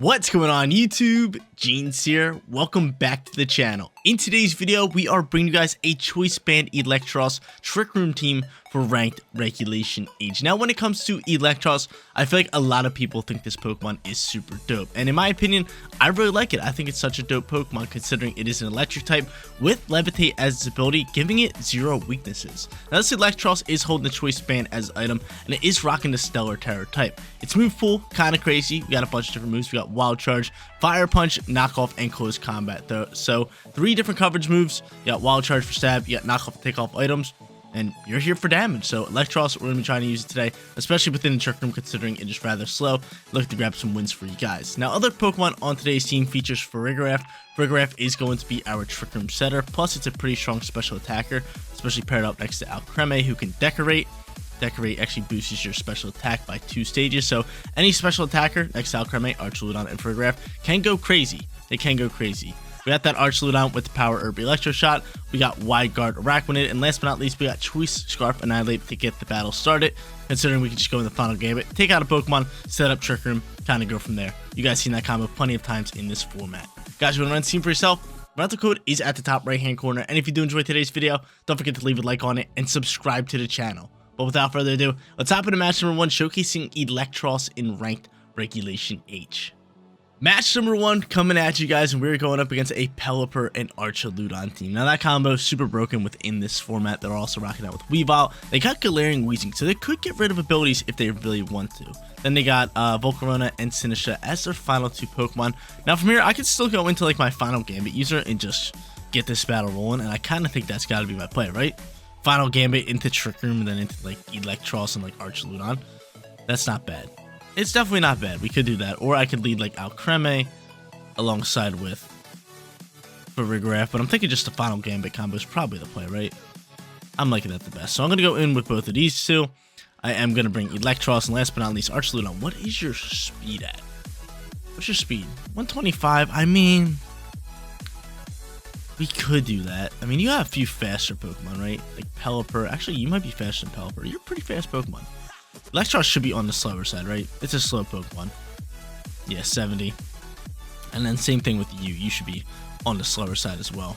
What's going on YouTube? Jeans here. Welcome back to the channel. In today's video, we are bringing you guys a Choice Band Eelektross Trick Room team for ranked regulation age. Now, when it comes to Eelektross, I feel like a lot of people think this Pokemon is super dope. And in my opinion, I really like it. I think it's such a dope Pokemon considering it is an electric type with Levitate as its ability, giving it 0 weaknesses. Now, this Eelektross is holding the Choice Band as an item, and it is rocking the Stellar Terror type. Its move pool, kind of crazy. We got a bunch of different moves. We got Wild Charge, Fire Punch, Knockoff, and Close Combat. So 3 different coverage moves. You got Wild Charge for stab, you got Knockoff to take off items, and you're here for damage. So Eelektross, we're going to be trying to use it today, especially within the Trick Room considering it is rather slow. Looking to grab some wins for you guys. Now, other Pokemon on today's team features Farigiraf. Farigiraf is going to be our Trick Room setter, plus it's a pretty strong special attacker, especially paired up next to Alcremie, who can Decorate. Decorate actually boosts your special attack by 2 stages, so any special attacker next to Alcremie, Archaludon, and Farigiraf can go crazy. They can go crazy. We got that Archaludon with the Power Herb Electro Shot. We got Wide Guard Arachnid, and last but not least, we got Choice Scarf Annihilate to get the battle started. Considering we can just go in the final gambit, take out a Pokemon, set up Trick Room, kind of go from there. You guys seen that combo plenty of times in this format. Guys, you want to run the team for yourself? Rental code is at the top right hand corner, and if you do enjoy today's video, don't forget to leave a like on it and subscribe to the channel. But without further ado, let's hop into match number 1, showcasing Eelektross in ranked regulation H. Match number 1 coming at you guys, and we're going up against a Pelipper and Archaludon team. Now that combo is super broken within this format. They're also rocking out with Weavile. They got Galarian Weezing, so they could get rid of abilities if they really want to. Then they got Volcarona and Sinistcha as their final 2 Pokemon. Now from here, I could still go into like my final Gambit user and just get this battle rolling, and I kind of think that's got to be my play, right? Final Gambit into Trick Room and then into like Eelektross and like Archaludon. That's not bad. It's definitely not bad. We could do that. Or I could lead like Alcremie alongside with Farigiraf. But I'm thinking just the Final Gambit combo is probably the play, right? I'm liking that the best. So I'm going to go in with both of these two. I am going to bring Eelektross, and last but not least, Archaludon. What is your speed at? What's your speed? 125? I mean, we could do that. I mean, you have a few faster Pokemon, right? Like Pelipper. Actually, you might be faster than Pelipper. You're a pretty fast Pokemon. Eelektross should be on the slower side, right? It's a slow Pokemon. Yeah, 70. And then same thing with you. You should be on the slower side as well.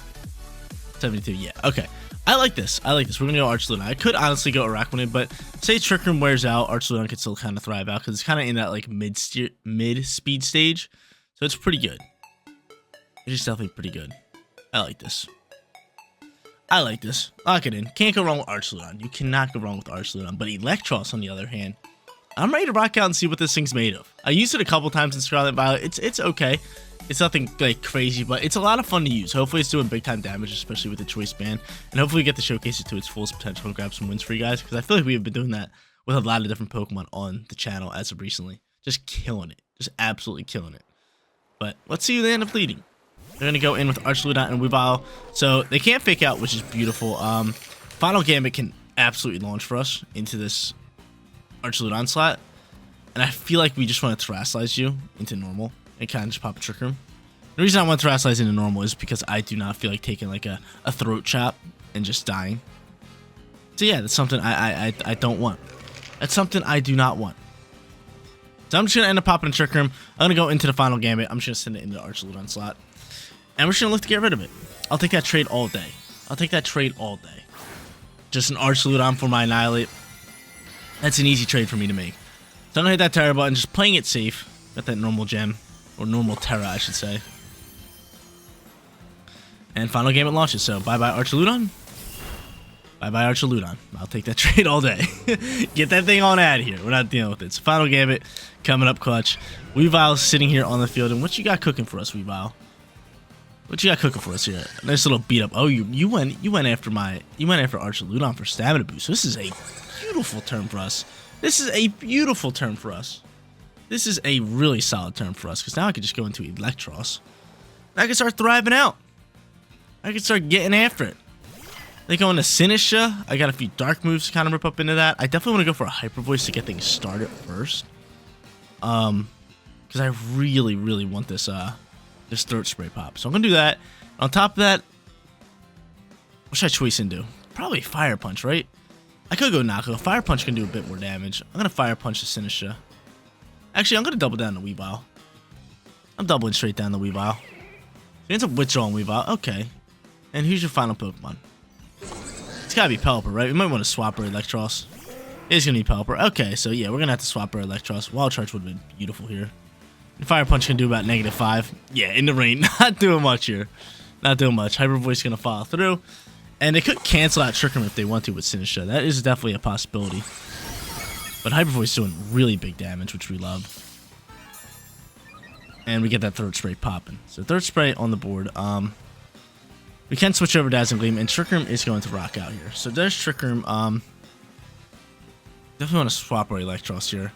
72, yeah. Okay. I like this. I like this. We're going to go Archaludon. I could honestly go Arachnid, but say Trick Room wears out, Archaludon could still kind of thrive out because it's kind of in that like mid-speed stage. So it's pretty good. It is definitely pretty good. I like this. I like this. Lock it in. Can't go wrong with Archaludon. You cannot go wrong with Archaludon. But Eelektross, on the other hand, I'm ready to rock out and see what this thing's made of. I used it a couple times in Scarlet Violet. It's okay. It's nothing like crazy, but it's a lot of fun to use. Hopefully it's doing big time damage, especially with the Choice Band. And hopefully we get to showcase it to its fullest potential and grab some wins for you guys. Because I feel like we have been doing that with a lot of different Pokemon on the channel as of recently. Just killing it. Just absolutely killing it. But let's see who they end up leading. They're going to go in with Archaludon and Weavile. So they can't fake out, which is beautiful. Final Gambit can absolutely launch for us into this Archaludon slot. And I feel like we just want to Terrasilize you into normal and kind of just pop a Trick Room. The reason I want to Terrasilize into normal is because I do not feel like taking like a throat chop and just dying. So yeah, that's something I don't want. That's something I do not want. So I'm just going to end up popping a Trick Room. I'm going to go into the Final Gambit. I'm just going to send it into the Archaludon slot. And we're just going to look to get rid of it. I'll take that trade all day. I'll take that trade all day. Just an Archaludon for my Annihilate. That's an easy trade for me to make. So I'm going to hit that Terra button, just playing it safe. Got that normal gem. Or normal Terra, I should say. And Final Gambit launches. So bye-bye Archaludon. Bye-bye Archaludon. I'll take that trade all day. Get that thing on out of here. We're not dealing with it. So Final Gambit coming up clutch. Weavile's sitting here on the field. And what you got cooking for us, Weavile? What you got cooking for us here? Nice little beat up. Oh, you went after Archaludon for stamina boost. So this is a beautiful turn for us. This is a beautiful turn for us. This is a really solid turn for us because now I can just go into Eelektross. I can start thriving out. I can start getting after it. They go into Sinistcha. I got a few dark moves to kind of rip up into that. I definitely want to go for a Hyper Voice to get things started first. Because I really, really want this this throat spray pop. So I'm going to do that. On top of that, what should I choice into? Probably Fire Punch, right? I could go Knockoff. Fire Punch can do a bit more damage. I'm going to Fire Punch the Sinistcha. Actually, I'm going to double down the Weavile. I'm doubling straight down the Weavile. He ends up withdrawing Weavile. Okay. And who's your final Pokemon? It's gotta be Pelipper, right? We might want to swap our Eelektross. It's gonna be Pelipper. Okay, so yeah, we're gonna have to swap our Eelektross. Wild Charge would have been beautiful here. And Fire Punch can do about -5. Yeah, in the rain. Not doing much here. Not doing much. Hyper Voice gonna follow through. And they could cancel out Trick Room if they want to with Sinistcha. That is definitely a possibility. But Hyper Voice is doing really big damage, which we love. And we get that third spray popping. So third spray on the board. We can switch over to Dazzling Gleam, and Trick Room is going to rock out here. So there's Trick Room. Definitely want to swap our Eelektross here.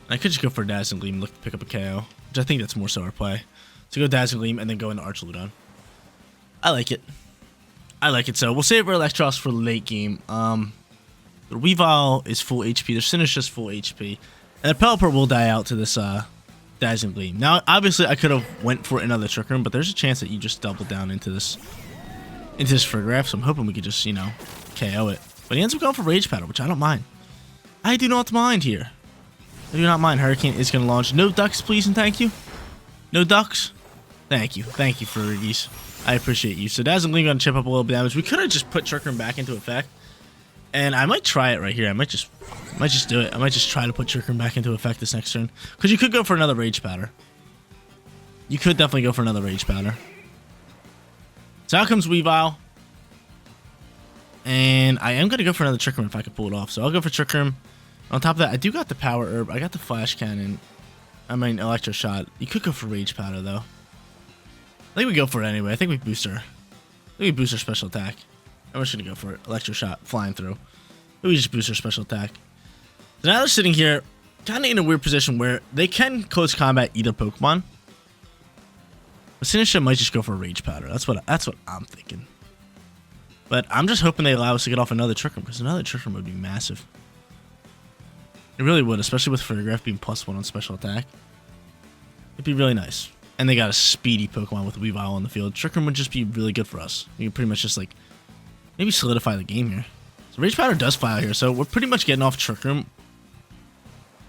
And I could just go for Dazzling Gleam and look to pick up a KO, which I think that's more so our play. So go Dazzling Gleam and then go into Archaludon. I like it. I like it. So we'll save our Eelektross for late game. The Weavile is full HP. The Sinistcha's full HP. And the Pelipper will die out to this Dazzling Gleam. Now, obviously, I could have went for another Trick Room, but there's a chance that you just double down into this Frigoraph, so I'm hoping we could just, you know, KO it. But he ends up going for Rage Powder, which I don't mind. I do not mind here. I do not mind. Hurricane is going to launch. No ducks, please, and thank you. No ducks? Thank you. Thank you, Friggies. I appreciate you. So Dazzling Gleam going to chip up a little bit of damage. We could have just put Trick Room back into effect. And I might try it right here. I might just do it. I might just try to put Trick Room back into effect this next turn. Because you could go for another Rage Powder. You could definitely go for another Rage Powder. So out comes Weavile. And I am going to go for another Trick Room if I could pull it off. So I'll go for Trick Room. On top of that, I do got the Power Herb. I got the Flash Cannon. I mean, Electro Shot. You could go for Rage Powder, though. I think we go for it anyway. I think we boost our special attack. I'm just going to go for it. Electro Shot, flying through. Maybe we just boost our special attack. So now they're sitting here, kind of in a weird position where they can close combat either Pokemon. But Sinistcha might just go for a Rage Powder. That's what I'm thinking. But I'm just hoping they allow us to get off another Trick Room, because another Trick Room would be massive. It really would, especially with Frigoraph being +1 on special attack. It'd be really nice. And they got a speedy Pokemon with Weavile on the field. Trick Room would just be really good for us. We can pretty much just, like, maybe solidify the game here. So Rage Powder does fly out here, so we're pretty much getting off Trick Room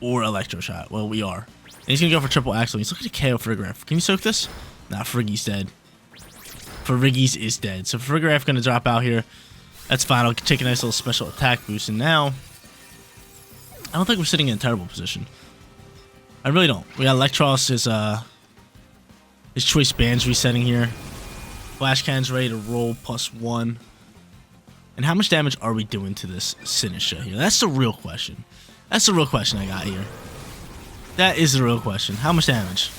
or Electro Shot. Well, we are. And he's going to go for Triple Axle. He's looking to KO Frigoraph. Can you soak this? Nah, Friggy's dead. Friggy's is dead. So Frigoraph going to drop out here. That's fine. I'll take a nice little special attack boost. And now, I don't think we're sitting in a terrible position. I really don't. We got Eelektross, his choice bands resetting here. Flash Cannon's ready to roll +1. And how much damage are we doing to this Sinistcha here? That's the real question. That's the real question I got here. That is the real question. How much damage?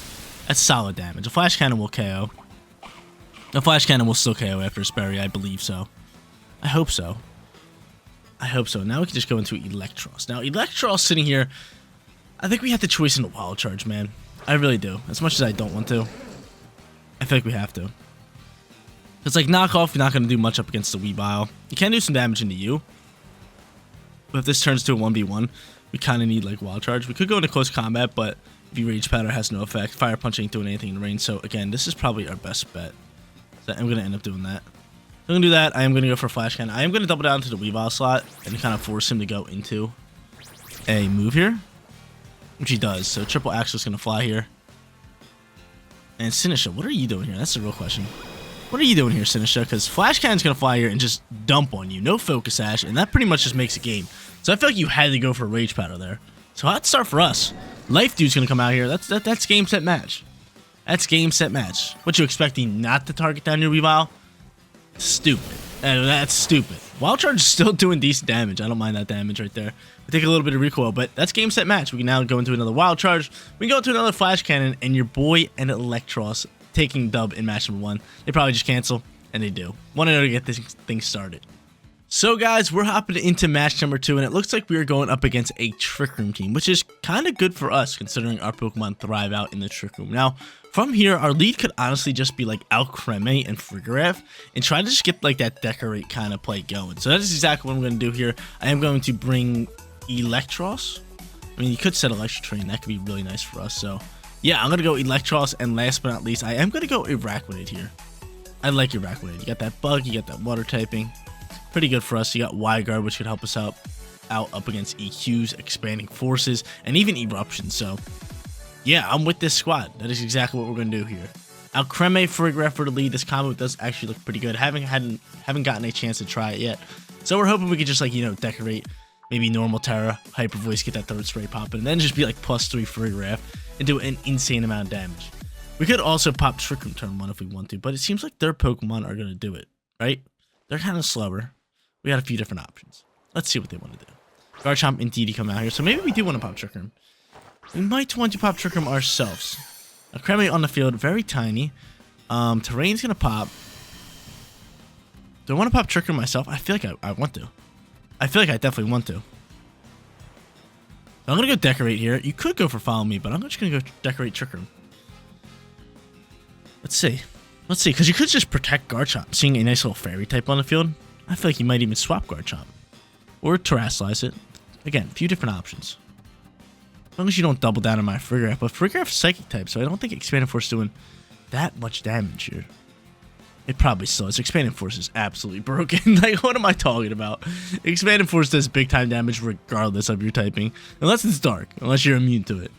That's solid damage. A Flash Cannon will KO. A Flash Cannon will still KO after a Sperry, I believe so. I hope so. I hope so. Now we can just go into Eelektross. Now, Eelektross sitting here, I think we have the choice in the Wild Charge, man. I really do. As much as I don't want to, I feel like we have to. It's like knockoff, you're not going to do much up against the Weavile. You can do some damage into you. But if this turns to a 1v1, we kind of need like Wild Charge. We could go into close combat, but V-Rage Powder has no effect. Fire Punch ain't doing anything in the range. So again, this is probably our best bet. So I'm going to end up doing that. So I'm going to do that. I am going to go for Flash Cannon. I am going to double down to the Weavile slot and kind of force him to go into a move here, which he does. So Triple Axle is going to fly here. And Sinistcha, what are you doing here? That's the real question. What are you doing here, Sinistcha? Because Flash Cannon's going to fly here and just dump on you. No Focus Sash, and that pretty much just makes a game. So I feel like you had to go for a Rage Powder there. So hot start for us. Life Dude's going to come out here. That's game, set, match. That's game, set, match. What, you expecting not to target down your Weavile? Stupid. That's stupid. Wild Charge is still doing decent damage. I don't mind that damage right there. We take a little bit of recoil, but that's game, set, match. We can now go into another Wild Charge. We can go into another Flash Cannon, and your boy and Eelektross taking dub in match number 1. They probably just cancel, and they do. 1-0 to get this thing started. So guys, we're hopping into match number 2, and it looks like we are going up against a Trick Room team, which is kind of good for us considering our Pokemon thrive out in the Trick Room. Now, from here, our lead could honestly just be like Alcremie and Frigoraph, and try to just get like that Decorate kind of play going. So that is exactly what I'm going to do here. I am going to bring Eelektross. I mean, you could set Electro Train. That could be really nice for us. So yeah, I'm going to go Eelektross, and last but not least, I am going to go Araquanid here. I like Araquanid. You got that bug, you got that water typing. Pretty good for us. You got Y-Guard, which could help us out up against EQs, expanding forces, and even eruption. So Yeah, I'm with this squad. That is exactly what we're going to do here. Alcremie Farigiraf for the lead. This combo does actually look pretty good. Haven't gotten a chance to try it yet. So we're hoping we could just, like, you know, decorate maybe normal Terra, Hyper Voice, get that third spray popping, and then just be like +3 Farigiraf and do an insane amount of damage. We could also pop Trick Room turn 1 if we want to, but it seems like their Pokemon are going to do it, right? They're kind of slower. We got a few different options. Let's see what they want to do. Garchomp and DD come out here, so maybe we do want to pop Trick Room. We might want to pop Trick Room ourselves. Alcremie on the field, very tiny. Terrain's going to pop. Do I want to pop Trick Room myself? I feel like I want to. I feel like I definitely want to. I'm going to go decorate here. You could go for Follow Me, but I'm just going to go decorate Trick Room. Let's see. Let's see, because you could just protect Garchomp. Seeing a nice little fairy type on the field, I feel like you might even swap Garchomp. Or Terrasilize it. Again, a few different options. As long as you don't double down on my Farigiraf. But Farigiraf is Psychic type, so I don't think Expanded Force is doing that much damage here. It probably still is. Expanded Force is absolutely broken. Like, what am I talking about? Expanded Force does big time damage regardless of your typing. Unless it's dark. Unless you're immune to it.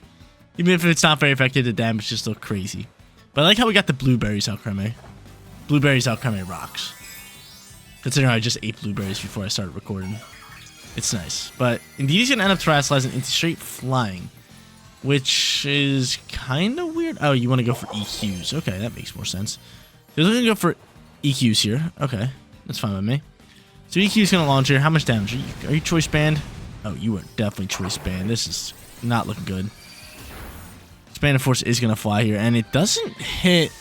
Even if it's not very effective, the damage just looks crazy. But I like how we got the Blueberries Alcremie. Blueberries Alcremie rocks. Considering I just ate blueberries before I started recording. It's nice. But indeed, he's going to end up Terrasilizing into straight Flying. Which is kind of weird. Oh, you want to go for EQs. Okay, that makes more sense. You're looking to go for EQs here. Okay, that's fine with me. So EQ's going to launch here. How much damage? Are you Choice Band? Oh, you are definitely Choice Band. This is not looking good. Expanded Force is going to fly here. And it doesn't hit...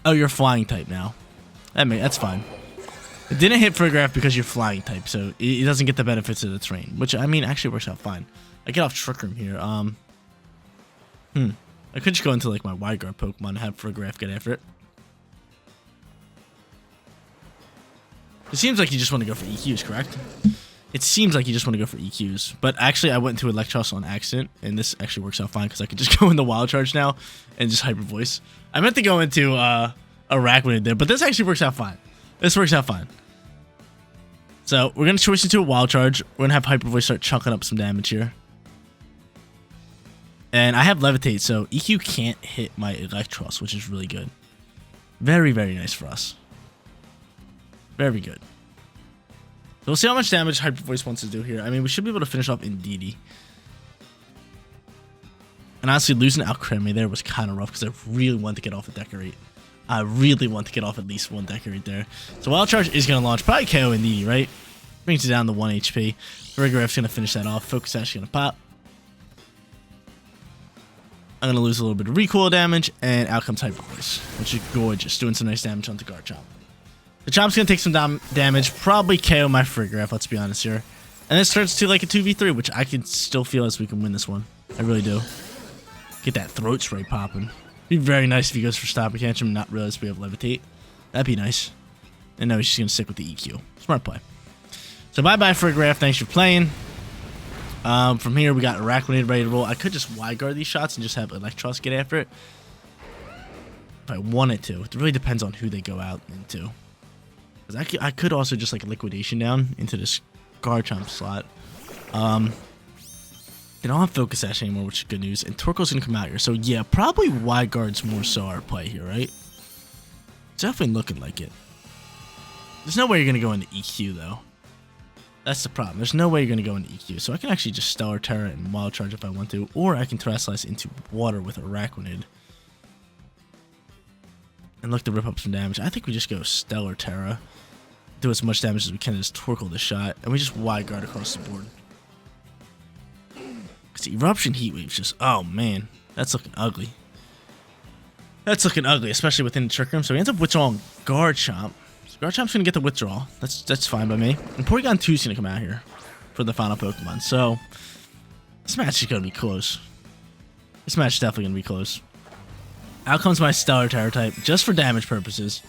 Oh, you're Flying type now. That's fine. It didn't hit Farigiraf because you're Flying type, so it doesn't get the benefits of the terrain, which, I mean, actually works out fine. I get off Trick Room here. I could just go into, like, my Wide Guard Pokemon and have Farigiraf get after it. It seems like you just want to go for EQs, correct? It seems like you just want to go for EQs, but actually I went into Eelektross on accident, and this actually works out fine because I could just go into Wild Charge now and just Hyper Voice. I meant to go into Arachnid there, but this actually works out fine. This works out fine. So, we're going to choice into a Wild Charge. We're going to have Hyper Voice start chunking up some damage here. And I have Levitate, so EQ can't hit my Eelektross, which is really good. Very, very nice for us. Very good. So, we'll see how much damage Hyper Voice wants to do here. I mean, we should be able to finish off Indeedee. And honestly, losing Alcremie there was kind of rough because I really wanted to get off a Decorate. I really want to get off at least one Decorate there. So Wild Charge is going to launch. Probably KO Indeedee, right? Brings it down to 1 HP. Farigiraf's going to finish that off. Focus Sash is going to pop. I'm going to lose a little bit of recoil damage. And out comes Hyper Voice, which is gorgeous. Doing some nice damage onto Garchomp. The Chomp's going to take some damage. Probably KO my Farigiraf, let's be honest here. And this turns to like a 2v3, which I can still feel as we can win this one. I really do. Get that Throat Spray popping. Be very nice if he goes for Stop and Catch him and not realize we have Levitate. That'd be nice. And no, he's just going to stick with the EQ. Smart play. So bye-bye Farigiraf. Thanks for playing. From here, we got Arachnid ready to roll. I could just Wide Guard these shots and just have Eelektross get after it. If I wanted to. It really depends on who they go out into. Because I could also just like Liquidation down into this Garchomp slot. They don't have Focus Sash anymore, which is good news. And Torkoal's going to come out here. So, yeah, probably Wide Guard's more so our play here, right? It's definitely looking like it. There's no way you're going to go into EQ, though. That's the problem. There's no way you're going to go into EQ. So I can actually just Stellar Terra and Wild Charge if I want to. Or I can Terrasilize into Water with Arachnid. And look to rip up some damage. I think we just go Stellar Terra. Do as much damage as we can to just Torkoal the shot. And we just Wide Guard across the board. Eruption Heat Wave's just, oh man, that's looking ugly. That's looking ugly, especially within the Trick Room. So he ends up withdrawing Garchomp. So Garchomp's going to get the withdrawal. That's fine by me. And Porygon 2's going to come out here for the final Pokemon. So this match is going to be close. This match is definitely going to be close. Out comes my Stellar Terra type, just for damage purposes.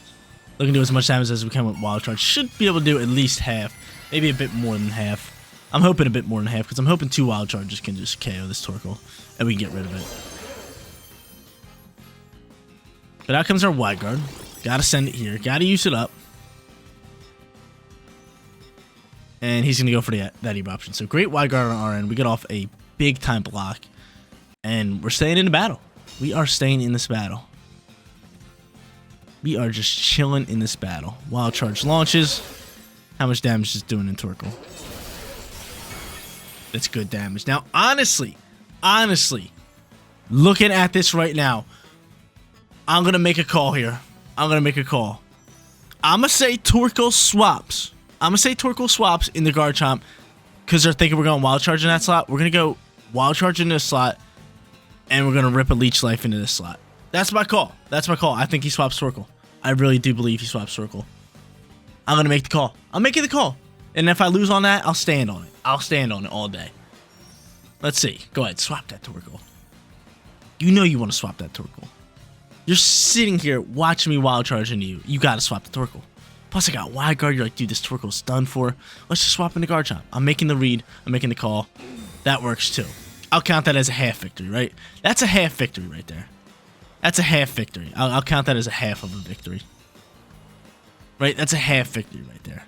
Looking to do as much damage as we can with Wild Charge. Should be able to do at least half, maybe a bit more than half. I'm hoping a bit more than half, because I'm hoping 2 Wild Charges can just KO this Torkoal, and we can get rid of it. But out comes our Wide Guard. Gotta send it here. Gotta use it up. And he's gonna go for that eruption. So great Wide Guard on our end. We get off a big time block. And we're staying in the battle. We are staying in this battle. We are just chilling in this battle. Wild Charge launches. How much damage is it doing in Torkoal? That's good damage. Now, honestly, looking at this right now, I'm going to make a call here. I'm going to make a call. I'm going to say Torkoal swaps. I'm going to say Torkoal swaps in the Garchomp because they're thinking we're going Wild Charge in that slot. We're going to go Wild Charge in this slot, and we're going to rip a Leech Life into this slot. That's my call. That's my call. I think he swaps Torkoal. I really do believe he swaps Torkoal. I'm going to make the call. I'm making the call. And if I lose on that, I'll stand on it. I'll stand on it all day. Let's see. Go ahead. Swap that Torkoal. You know you want to swap that Torkoal. You're sitting here watching me Wild Charge into you. You got to swap the Torkoal. Plus, I got Wide Guard. You're like, dude, this Torkoal's done for. Let's just swap in the Garchomp. I'm making the read. I'm making the call. That works too. I'll count that as a half victory, right? That's a half victory right there. That's a half victory. I'll count that as a half of a victory. Right? That's a half victory right there.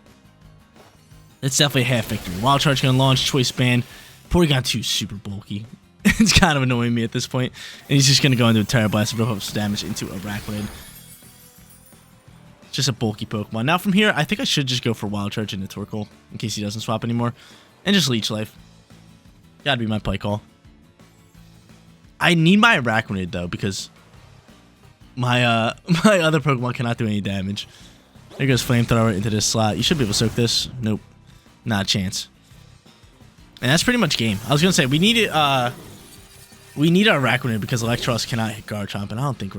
That's definitely a half victory. Wild Charge going to launch. Choice Band. Porygon 2 is super bulky. It's kind of annoying me at this point. And he's just going to go into a Terra Blast and build up some damage into a Arachnid. Just a bulky Pokemon. Now from here, I think I should just go for Wild Charge into Torkoal in case he doesn't swap anymore. And just Leech Life. Gotta be my play call. I need my Arachnid though because my my other Pokemon cannot do any damage. There goes Flamethrower into this slot. You should be able to soak this. Nope. Not a chance. And that's pretty much game. I was gonna say we need it we need our Arachnid because Eelektross cannot hit Garchomp, and I don't think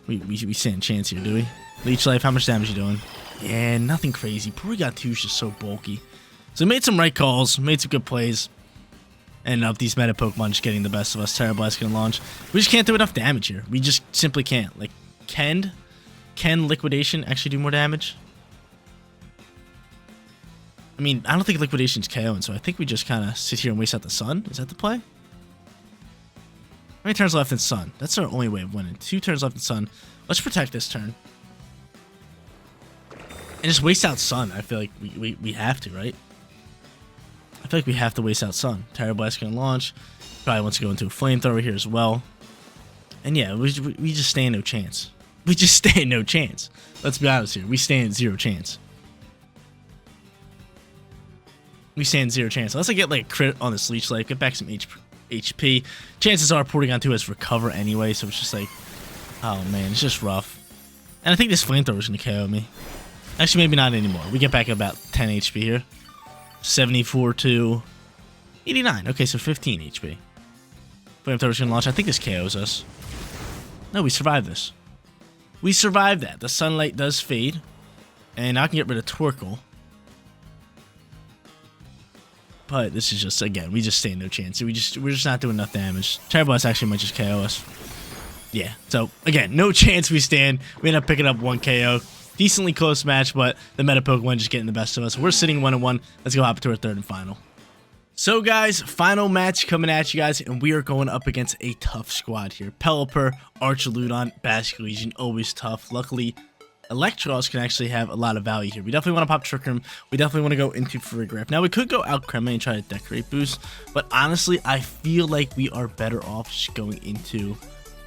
we stand a chance here, do we? Leech Life, how much damage you doing? Yeah, nothing crazy. Porygon 2 is just so bulky. So made some right calls, made some good plays. And of these meta Pokemon just getting the best of us. Terra Blast can launch. We just can't do enough damage here. We just simply can't. Like, can Liquidation actually do more damage? I mean, I don't think Liquidation's KOing, so I think we just kind of sit here and waste out the Sun. Is that the play? How many turns left in Sun? That's our only way of winning. 2 turns left in Sun. Let's protect this turn. And just waste out Sun. I feel like we have to, right? I feel like we have to waste out Sun. Terra Blast can launch. Probably wants to go into a Flamethrower here as well. And yeah, we just stand no chance. We just stand no chance. Let's be honest here. We stand 0 chance. We stand 0 chance. Unless I get like a crit on this Leech Life, get back some HP. Chances are Porygon 2 has Recover anyway, so it's just like, oh man, it's just rough. And I think this Flamethrower is going to KO me. Actually, maybe not anymore. We get back about 10 HP here. 74 to 89. Okay, so 15 HP. Flamethrower's gonna launch. I think this KOs us. No, we survived this. We survived that. The sunlight does fade. And now I can get rid of Torkoal. But this is just, again, we just stand no chance. We're just not doing enough damage. Terra Blast actually might just KO us. Yeah, so again, no chance we stand. We end up picking up 1 KO. Decently close match, but the meta Pokemon just getting the best of us. We're sitting 1-1. Let's go hop to our third and final. So guys, final match coming at you guys, and we are going up against a tough squad here. Pelipper, Archaludon, Basculegion, always tough. Luckily, Eelektross can actually have a lot of value here. We definitely want to pop Trick Room. We definitely want to go into Farigiraf. Now, we could go Alcremie and try to Decorate boost, but honestly, I feel like we are better off just going into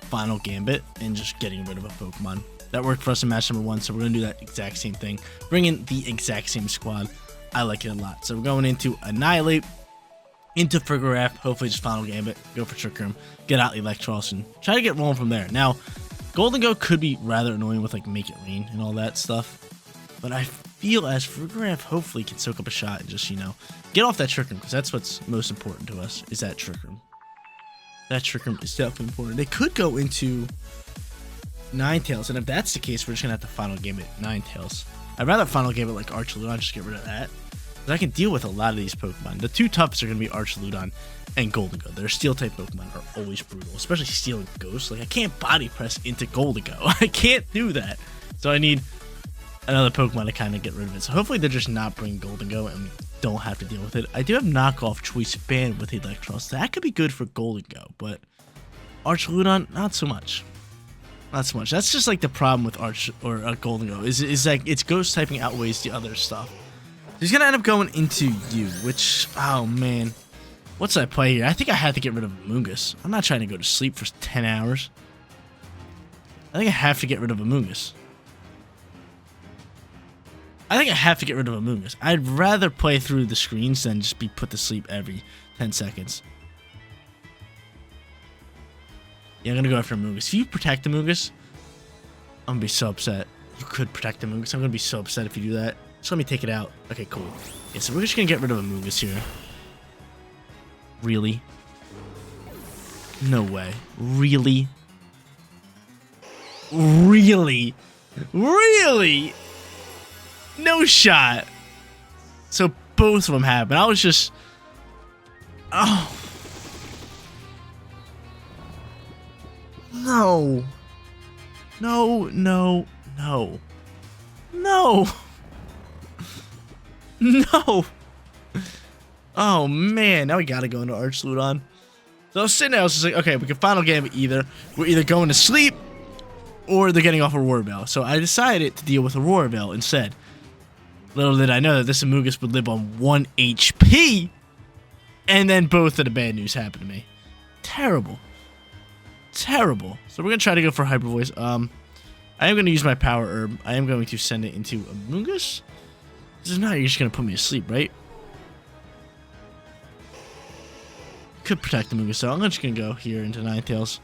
Final Gambit and just getting rid of a Pokemon. That worked for us in match number 1, so we're going to do that exact same thing. Bring in the exact same squad. I like it a lot. So we're going into Annihilate, into Farigiraf, hopefully just Final Gambit, go for Trick Room, get out Eelektross, and try to get rolling from there. Now, Golden Go could be rather annoying with like Make It Rain and all that stuff, but I feel as Farigiraf hopefully can soak up a shot and just, you know, get off that Trick Room, because that's what's most important to us, is that Trick Room. That Trick Room is definitely important. They could go into Ninetales, and if that's the case, we're just gonna have to Final Game it Ninetales. I'd rather Final Game it like Archaludon, just get rid of that, because I can deal with a lot of these Pokemon. The 2 toughest are gonna be Archaludon and Golden Go. Their Steel type Pokemon are always brutal, especially Steel and Ghost. Like, I can't Body Press into Golden Go. I can't do that, so I need another Pokemon to kind of get rid of it. So hopefully they're just not bringing Golden Go and we don't have to deal with it. I do have Knockoff Choice Band with Eelektross. That could be good for Golden Go, but Archaludon, not so much. Not so much. That's just like the problem with Golden Go is like its Ghost typing outweighs the other stuff. He's gonna end up going into you, which, oh man, What's that play here? I think I had to get rid of Amoonguss. I'm not trying to go to sleep for 10 hours. I think I have to get rid of Amoonguss. I'd rather play through the screens than just be put to sleep every 10 seconds. Yeah, I'm gonna go after Amoonguss. If you protect Amoonguss, I'm gonna be so upset. You could protect Amoonguss. I'm gonna be so upset if you do that. Just let me take it out. Okay, cool. Yeah, so we're just gonna get rid of Amoonguss here. Really? No way. Really? Really? Really? No shot. So both of them happened. I was just... Oh. No. No, no, no. No. No. Oh, man. Now we gotta go into Archludon. So I was sitting there, I was just like, okay, we can final game either. We're either going to sleep or they're getting off Aurora Veil. So I decided to deal with Aurora Veil instead. Little did I know that this Amoonguss would live on 1 HP. And then both of the bad news happened to me. Terrible. Terrible. So we're going to try to go for Hyper Voice. I am going to use my Power Herb. I am going to send it into Amoonguss. This is not, you're just going to put me to sleep, right? Could protect Amoonguss, so I'm just going to go here into Ninetales.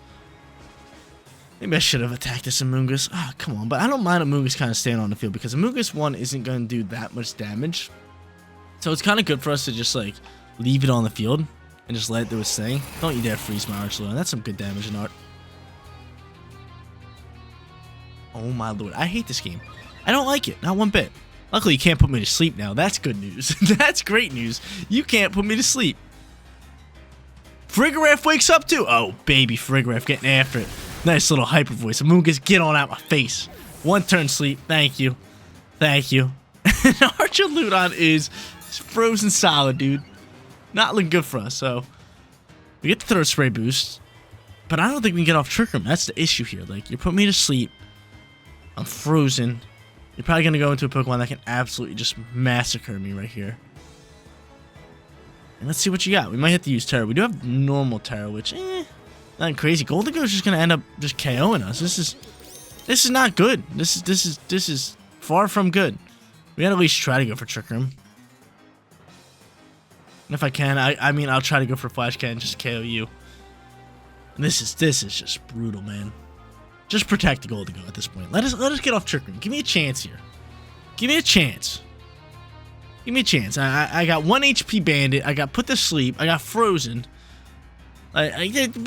Maybe I should have attacked this Amoonguss. Ah, oh, come on. But I don't mind Amoonguss kind of staying on the field because Amoonguss 1 isn't going to do that much damage. So it's kind of good for us to just, like, leave it on the field and just let it do its thing. Don't you dare freeze my Archludon. That's some good damage in Art. Oh, my lord. I hate this game. I don't like it. Not one bit. Luckily, you can't put me to sleep now. That's good news. That's great news. You can't put me to sleep. Frigoraph wakes up too. Oh, baby Frigoraph getting after it. Nice little Hyper Voice. Amoonguss, get on out my face. 1 turn sleep. Thank you. Thank you. Archludon is frozen solid, dude. Not looking good for us, so we get the third spray boost. But I don't think we can get off Trick Room. That's the issue here. Like, you put me to sleep. I'm frozen. You're probably going to go into a Pokemon that can absolutely just massacre me right here. And let's see what you got. We might have to use Terra. We do have normal Terra, which, nothing crazy. Goldengo's just going to end up just KOing us. This is not good. This is far from good. We gotta at least try to go for Trick Room. And if I can, I mean, I'll try to go for Flash Cannon just to KO you. And this is just brutal, man. Just protect the Goldengo at this point. Let us get off Trick Room. Give me a chance here. Give me a chance. Give me a chance. I got 1 HP Bandit. I got put to sleep. I got frozen. But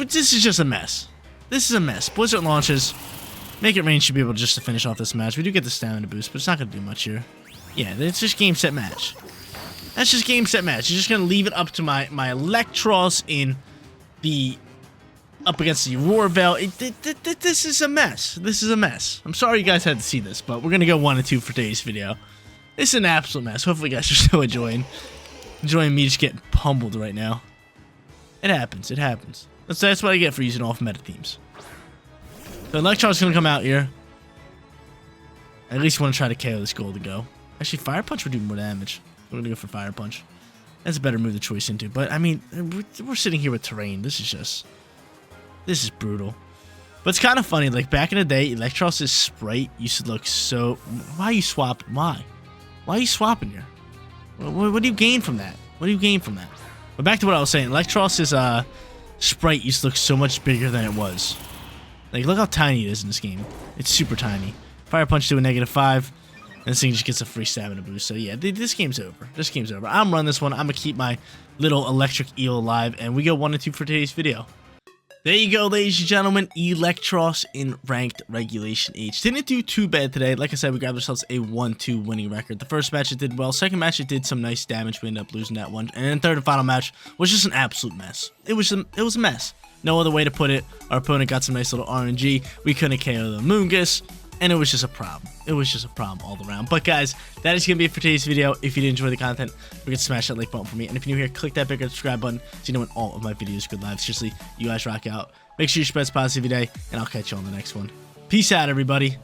this is just a mess. This is a mess. Blizzard launches. Make It Rain should be able just to finish off this match. We do get the stamina boost, but it's not going to do much here. Yeah, it's just game, set, match. That's just game, set, match. You're just going to leave it up to my Eelektross in the... up against the Aurora Veil. This is a mess. This is a mess. I'm sorry you guys had to see this, but we're going to go 1 and 2 for today's video. It's an absolute mess. Hopefully you guys are still enjoying me just getting pummeled right now. It happens. It happens. That's what I get for using off-meta teams. So Eelektross is going to come out here. I at least want to try to KO this Goldengo. Actually, Fire Punch would do more damage. We're going to go for Fire Punch. That's a better move to choice into. But, I mean, we're sitting here with Terrain. This is brutal. But it's kind of funny. Like, back in the day, Eelektross' sprite used to look so... Why are you swapping? Why? Why are you swapping here? What do you gain from that? What do you gain from that? But back to what I was saying. Eelektross' sprite used to look so much bigger than it was. Like, look how tiny it is in this game. It's super tiny. Fire Punch to a -5. And this thing just gets a free stamina boost. So, yeah, this game's over. This game's over. I'm running this one. I'm going to keep my little electric eel alive. And we go 1 and 2 for today's video. There you go, ladies and gentlemen. Eelektross in Ranked Regulation H. Didn't do too bad today. Like I said, we grabbed ourselves a 1-2 winning record. The first match, it did well. Second match, it did some nice damage. We ended up losing that one. And then third and final match was just an absolute mess. It was a mess. No other way to put it. Our opponent got some nice little RNG. We couldn't KO the Amoonguss. And it was just a problem. It was just a problem all around. But guys, that is going to be it for today's video. If you did enjoy the content, forget to smash that like button for me. And if you're new here, click that bigger subscribe button so you know when all of my videos go live. Seriously, you guys rock out. Make sure you spread positive every day, and I'll catch you on the next one. Peace out, everybody.